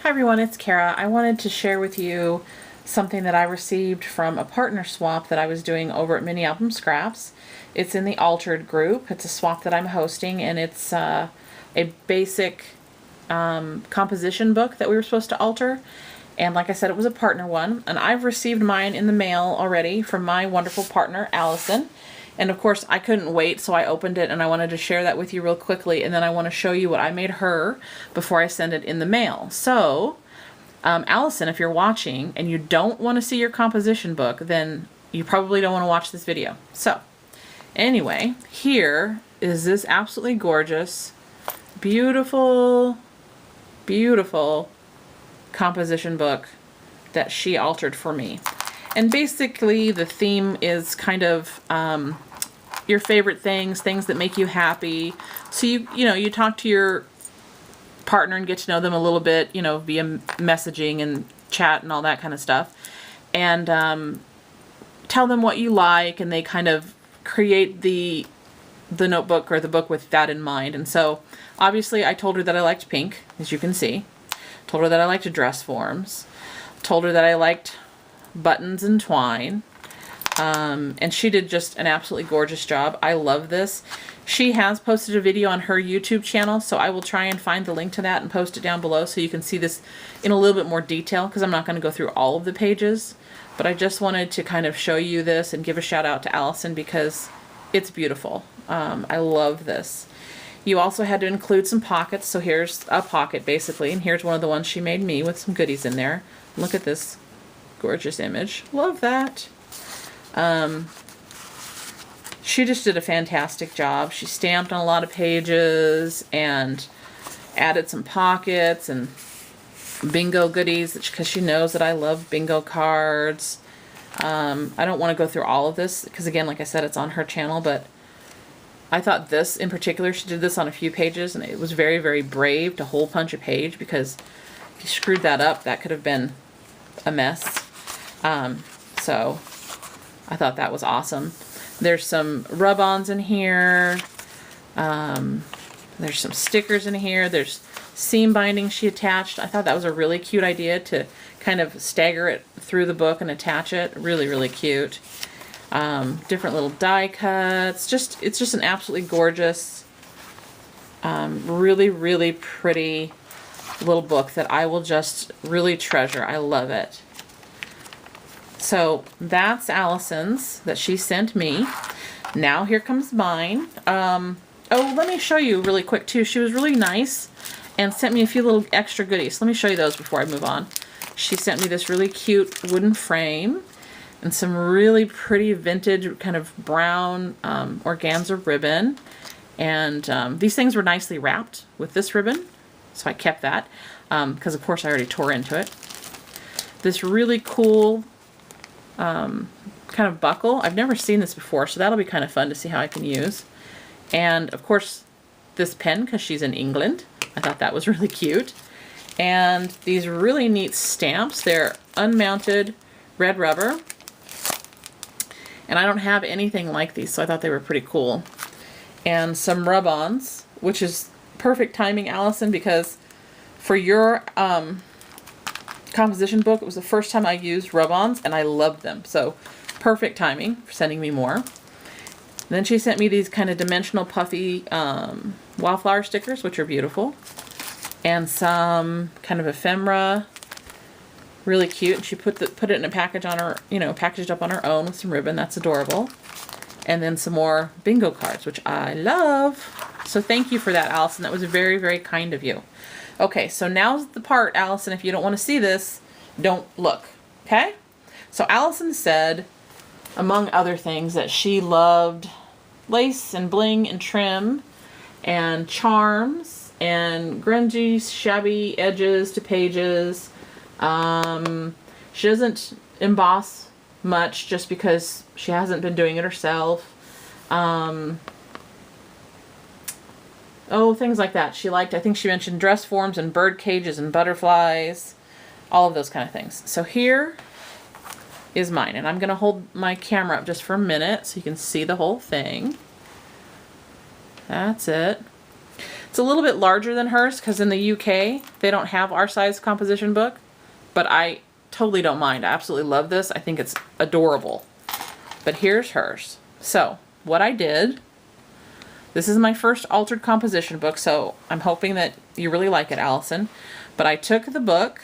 Hi everyone, it's Kara. I wanted to share with you something that I received from a partner swap that I was doing over at Mini Album Scraps. It's in the Altered group. It's a swap that I'm hosting, and it's a basic composition book that we were supposed to alter. And like I said, it was a partner one, and I've received mine in the mail already from my wonderful partner, Alyson. And of course, I couldn't wait, so I opened it and I wanted to share that with you real quickly, and then I want to show you what I made her before I send it in the mail. So, Alyson, if you're watching and you don't want to see your composition book, then you probably don't want to watch this video. So, anyway, here is this absolutely gorgeous, beautiful, beautiful composition book that she altered for me. And basically the theme is kind of your favorite things that make you happy. So you talk to your partner and get to know them a little bit, via messaging and chat and all that kind of stuff. And tell them what you like, and they kind of create the notebook or the book with that in mind. And so obviously I told her that I liked pink, as you can see. Told her that I liked dress forms. Told her that I liked buttons and twine. And she did just an absolutely gorgeous job. I love this. She has posted a video on her YouTube channel, so I will try and find the link to that and post it down below so you can see this in a little bit more detail, because I'm not going to go through all of the pages. But I just wanted to kind of show you this and give a shout out to Alyson because it's beautiful. I love this. You also had to include some pockets, so here's a pocket basically, and here's one of the ones she made me with some goodies in there. Look at this gorgeous image. Love that. She just did a fantastic job. She stamped on a lot of pages and added some pockets and bingo goodies because she knows that I love bingo cards. I don't want to go through all of this because, again, like I said, it's on her channel, but I thought this in particular, she did this on a few pages, and it was very, very brave to hole punch a page, because if you screwed that up, that could have been a mess. So I thought that was awesome. There's some rub-ons in here. There's some stickers in here. There's seam binding she attached. I thought that was a really cute idea to kind of stagger it through the book and attach it. Really, really cute. Different little die cuts. It's just an absolutely gorgeous, really, really pretty little book that I will just really treasure. I love it. So that's Alyson's that she sent me. Now here comes mine. Oh, let me show you really quick too. She was really nice and sent me a few little extra goodies. Let me show you those before I move on. She sent me this really cute wooden frame and some really pretty vintage kind of brown organza ribbon. And these things were nicely wrapped with this ribbon, so I kept that because of course I already tore into it. This really cool kind of buckle. I've never seen this before, so that'll be kind of fun to see how I can use. And of course this pen, because she's in England. I thought that was really cute. And these really neat stamps. They're unmounted red rubber. And I don't have anything like these, so I thought they were pretty cool. And some rub-ons, which is perfect timing, Alyson, because for your composition book, it was the first time I used rub-ons, and I loved them. So perfect timing for sending me more. And then she sent me these kind of dimensional puffy wildflower stickers, which are beautiful. And some kind of ephemera. Really cute. And she put it in a package on her, packaged up on her own with some ribbon. That's adorable. And then some more bingo cards, which I love. So thank you for that, Alyson. That was very, very kind of you. Okay, so now's the part, Alyson, if you don't want to see this, don't look. Okay? So Alyson said, among other things, that she loved lace and bling and trim and charms and grungy, shabby edges to pages. She doesn't emboss much just because she hasn't been doing it herself. Oh, things like that. She liked, I think she mentioned dress forms and bird cages and butterflies, all of those kind of things. So here is mine, and I'm going to hold my camera up just for a minute so you can see the whole thing. That's it. It's a little bit larger than hers because in the UK, they don't have our size composition book, but I totally don't mind. I absolutely love this. I think it's adorable. But here's hers. So what I did, this is my first altered composition book, so I'm hoping that you really like it, Alyson. But I took the book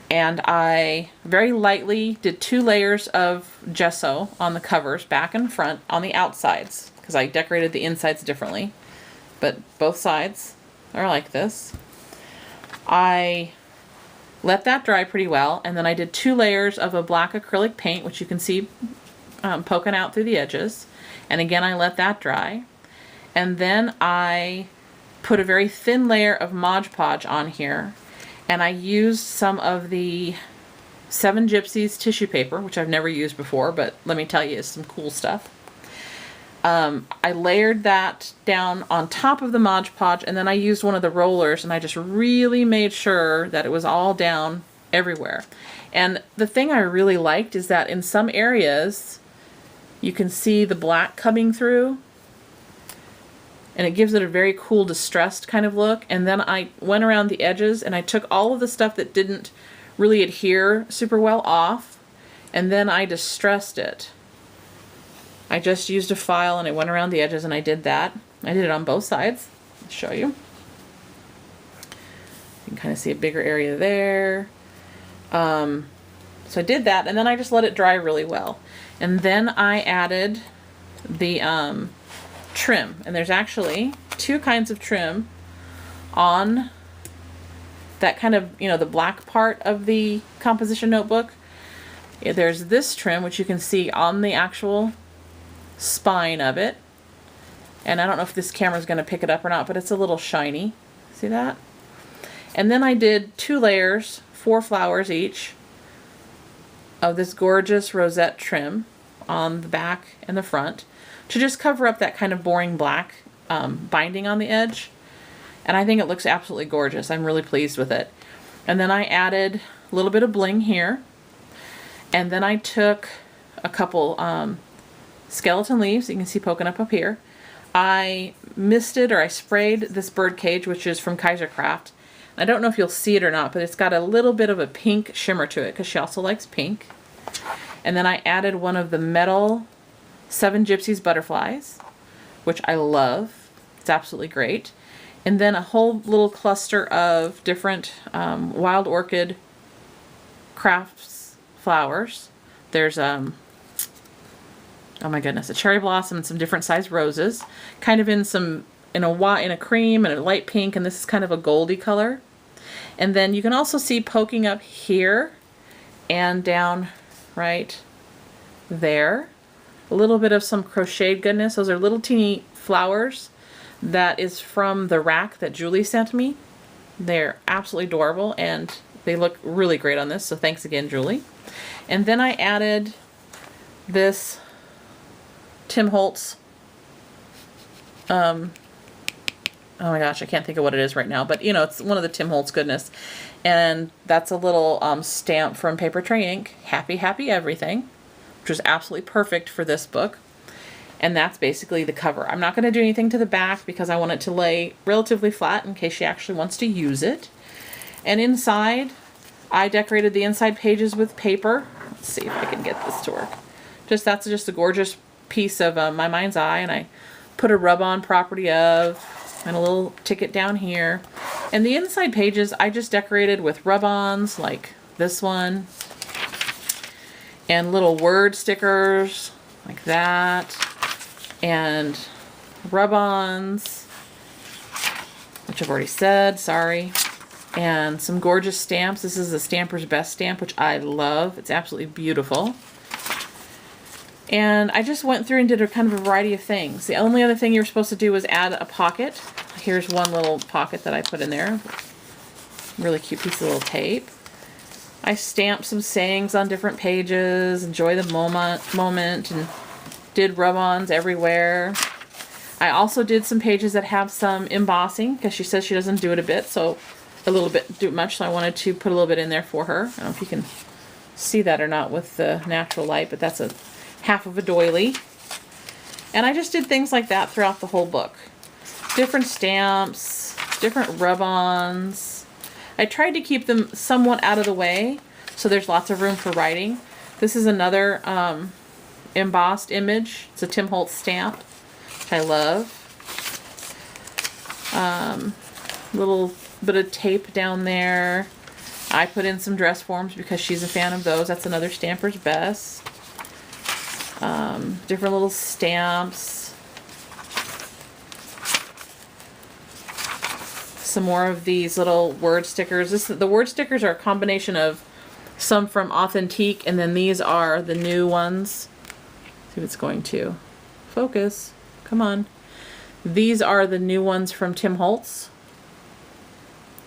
and I very lightly did 2 layers of gesso on the covers, back and front, on the outsides, because I decorated the insides differently. But both sides are like this. I let that dry pretty well, and then I did 2 layers of a black acrylic paint, which you can see poking out through the edges. And again, I let that dry. And then I put a very thin layer of Mod Podge on here, and I used some of the 7 Gypsies tissue paper, which I've never used before, but let me tell you, it's some cool stuff. I layered that down on top of the Mod Podge, and then I used one of the rollers, and I just really made sure that it was all down everywhere. And the thing I really liked is that in some areas, you can see the black coming through, and it gives it a very cool distressed kind of look. And then I went around the edges and I took all of the stuff that didn't really adhere super well off, and then I distressed it. I just used a file and I went around the edges and I did that. I did it on both sides. I'll show you. You can kind of see a bigger area there. So I did that, and then I just let it dry really well. And then I added the trim, and there's actually 2 kinds of trim on that kind of, you know, the black part of the composition notebook. There's this trim, which you can see on the actual spine of it, and I don't know if this camera is going to pick it up or not, but it's a little shiny. See that? And then I did 2 layers, 4 flowers each, of this gorgeous rosette trim on the back and the front to just cover up that kind of boring black binding on the edge. And I think it looks absolutely gorgeous. I'm really pleased with it. And then I added a little bit of bling here, and then I took a couple skeleton leaves, you can see poking up here. I misted, or I sprayed, this bird cage, which is from Kaisercraft. I don't know if you'll see it or not, but it's got a little bit of a pink shimmer to it because she also likes pink. And then I added one of the metal 7 Gypsies butterflies, which I love. It's absolutely great. And then a whole little cluster of different wild orchid crafts flowers. There's oh my goodness, a cherry blossom and some different size roses, kind of in a cream and a light pink, and this is kind of a goldy color. And then you can also see poking up here and down right there a little bit of some crocheted goodness. Those are little teeny flowers that is from the rack that Julie sent me. They're absolutely adorable and they look really great on this, so thanks again, Julie. And then I added this Tim Holtz, oh my gosh, I can't think of what it is right now, but you know, it's one of the Tim Holtz goodness. And that's a little stamp from Paper Tray Ink, Happy Happy Everything, which is absolutely perfect for this book. And that's basically the cover. I'm not going to do anything to the back because I want it to lay relatively flat in case she actually wants to use it. And inside, I decorated the inside pages with paper. Let's see if I can get this to work. That's just a gorgeous piece of my mind's eye, and I put a rub-on property of, and a little ticket down here. And the inside pages I just decorated with rub-ons like this one, and little word stickers like that, and rub-ons, which I've already said, sorry, and some gorgeous stamps. This is the Stamper's Best stamp, which I love. It's absolutely beautiful. And I just went through and did a kind of a variety of things. The only other thing you were supposed to do was add a pocket. Here's one little pocket that I put in there. Really cute piece of little tape. I stamped some sayings on different pages, enjoy the moment, and did rub-ons everywhere. I also did some pages that have some embossing because she says she doesn't do it a bit, so a little bit do much, so I wanted to put a little bit in there for her. I don't know if you can see that or not with the natural light, but that's a half of a doily. And I just did things like that throughout the whole book. Different stamps, different rub-ons. I tried to keep them somewhat out of the way so there's lots of room for writing. This is another embossed image. It's a Tim Holtz stamp, which I love. Little bit of tape down there. I put in some dress forms because she's a fan of those. That's another Stamper's Best. Different little stamps. Some more of these little word stickers. The word stickers are a combination of some from Authentique, and then these are the new ones. Let's see if it's going to focus. Come on. These are the new ones from Tim Holtz.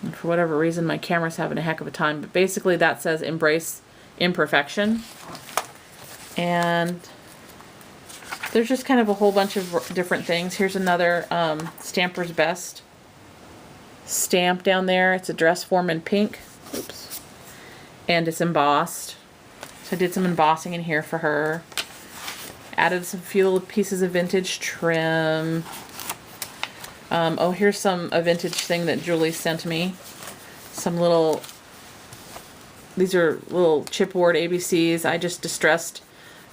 And for whatever reason, my camera's having a heck of a time. But basically that says embrace imperfection. And there's just kind of a whole bunch of different things. Here's another Stamper's Best stamp down there. It's a dress form in pink. Oops. And it's embossed. So I did some embossing in here for her. Added some few little pieces of vintage trim. Oh, here's a vintage thing that Julie sent me. Some little, these are little chipboard ABCs. I just distressed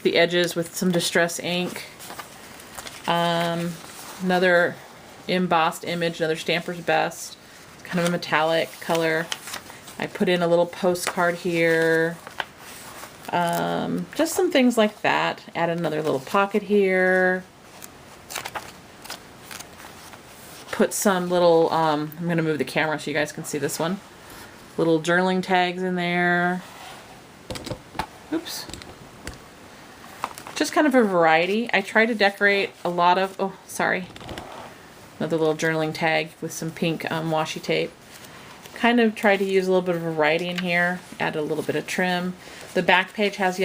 the edges with some distress ink. Another embossed image, another Stamper's Best. It's kind of a metallic color. I put in a little postcard here. Just some things like that. Added another little pocket here. Put some little, I'm going to move the camera so you guys can see this one. Little journaling tags in there. Oops. Just kind of a variety. I try to decorate a lot of, oh, sorry. Another little journaling tag with some pink washi tape. Kind of try to use a little bit of variety in here. Add a little bit of trim. The back page has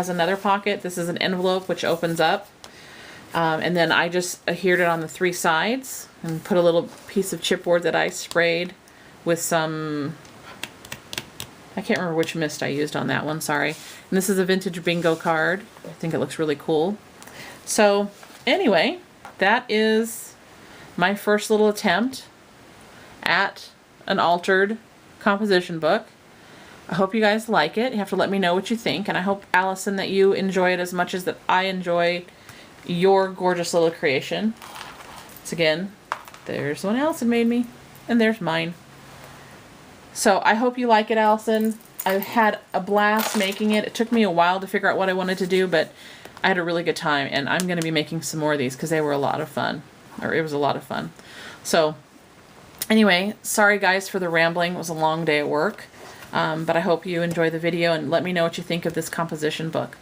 another pocket. This is an envelope which opens up. And then I just adhered it on the 3 sides and put a little piece of chipboard that I sprayed with some, I can't remember which mist I used on that one, sorry. And this is a vintage bingo card. I think it looks really cool. So anyway, that is my first little attempt at an altered composition book. I hope you guys like it. You have to let me know what you think, and I hope, Alyson, that you enjoy it as much as that I enjoy your gorgeous little creation. So again, there's one Alyson made me, and there's mine. So I hope you like it, Alyson. I had a blast making it. It took me a while to figure out what I wanted to do, but I had a really good time, and I'm going to be making some more of these because they were a lot of fun, or it was a lot of fun. So anyway, sorry guys for the rambling. It was a long day at work, but I hope you enjoy the video, and let me know what you think of this composition book.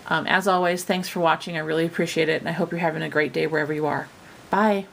As always, thanks for watching. I really appreciate it, and I hope you're having a great day wherever you are. Bye.